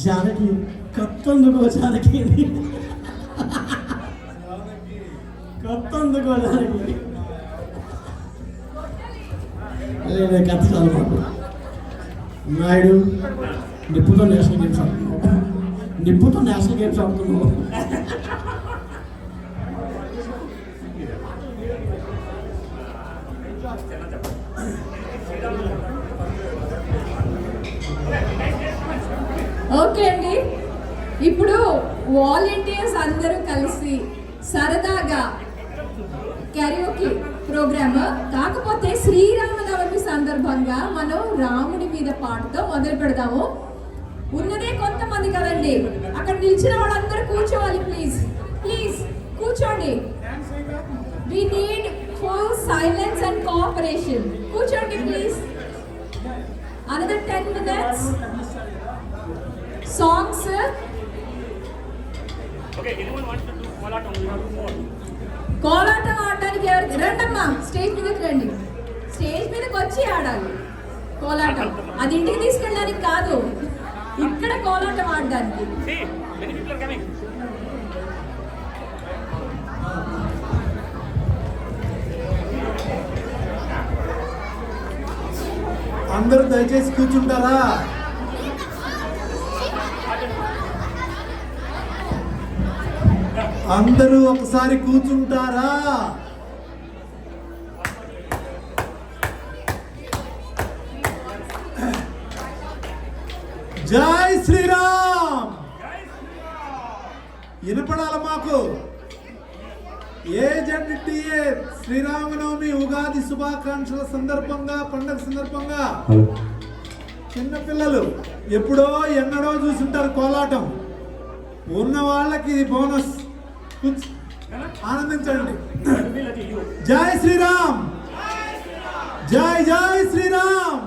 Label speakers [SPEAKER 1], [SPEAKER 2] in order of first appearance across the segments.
[SPEAKER 1] జానకి కొత్తందుకో జానకి కొత్తందుకో జానకి అదే కథ చాలు మాకు. నాయుడు నిప్పుతో నేషనల్ గేమ్స్ ఆడుతున్నావు, నిప్పుతో నేషనల్ గేమ్స్ ఆడుతున్నావు.
[SPEAKER 2] ఓకే అండి, ఇప్పుడు వాలంటీర్స్ అందరూ కలిసి సరదాగా క్యారియోకే ప్రోగ్రామ్, కాకపోతే శ్రీరామనవమి సందర్భంగా మనం రాముడి మీద పాటతో మొదలు పెడదాము. ఉన్నదే కొంతమంది కదండి, అక్కడ నిలిచిన వాళ్ళందరూ కూర్చోవాలి. ప్లీజ్ ప్లీజ్ కూర్చోండి. We need full silence and cooperation. కూర్చోండి please. Another 10 minutes. Songs.
[SPEAKER 3] Okay, anyone wants to do Kolatam? We have to fall.
[SPEAKER 2] Kolatam ఆడడానికి ఎవరు రండమ్మా, స్టేజ్ మీదకి రండి. స్టేజ్ మీదకి వచ్చి ఆడాలి కోలాటం. అది ఇంటికి తీసుకెళ్ళడానికి కాదు, ఇక్కడ కోలాటం ఆడడానికి.
[SPEAKER 3] See, many people are coming.
[SPEAKER 4] అందరూ దయచేసి కూర్చుంటారా? అందరూ ఒకసారి కూర్చుంటారా? జై శ్రీరామ్. వినపడాల మాకు. ఏజెంట్టీఏ శ్రీరామనవమి ఉగాది శుభాకాంక్షల సందర్భంగా, పండగ సందర్భంగా చిన్నపిల్లలు ఎప్పుడో ఎన్నడో చూసుంటారు కోలాటం. ఉన్న వాళ్ళకి ఇది బోనస్. ఆనందించండి. జై శ్రీరామ్, జై జై శ్రీరామ్.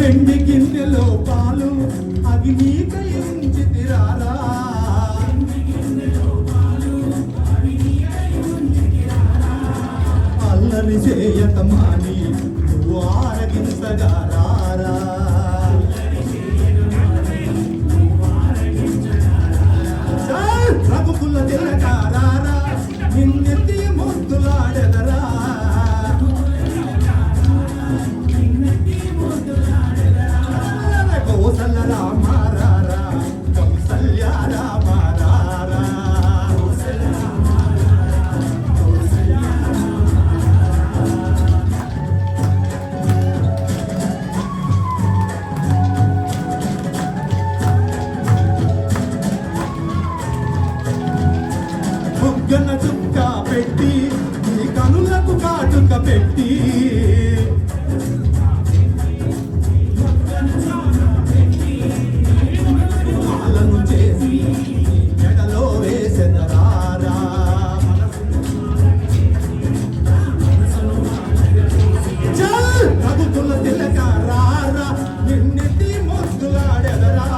[SPEAKER 4] వెండి గిన్నెలో పాలు అవి నీకై ఉంచి తిరారా. అల్లరి చేయక మాని నువ్వు ఆరగించగా రారా. చాల్ రఘుకుల తిలకారా నిన్నెత్తి ముద్దులాడెదరా. కౌసల్య రామారారా కౌసల్య రామారారా. బుగ్గన చుక్క పెట్టి నీ కనులకు కాటుక పెట్టి మాలను చేసి మెడలో వేసెదరారా. చల్ రఘుకుల తిలకారా నిన్నెత్తి ముద్దులాడెదరా.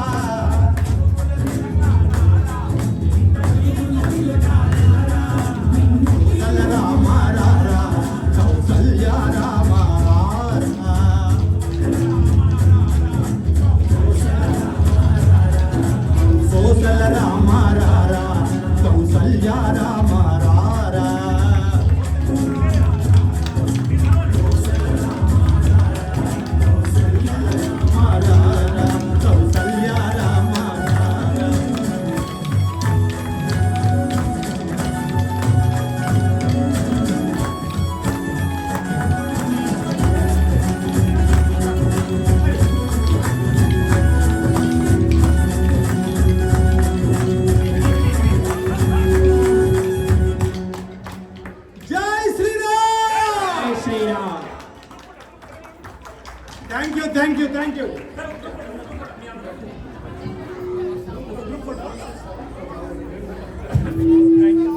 [SPEAKER 4] రామారారా కౌసల్య రామారారా. కౌసల్య రామారారా కౌసల్య రామారారా. రామారారా కౌసల్య రామారారా. జై Shriram.
[SPEAKER 1] Shriram.
[SPEAKER 4] Thank you thank you thank you.
[SPEAKER 3] Thank you.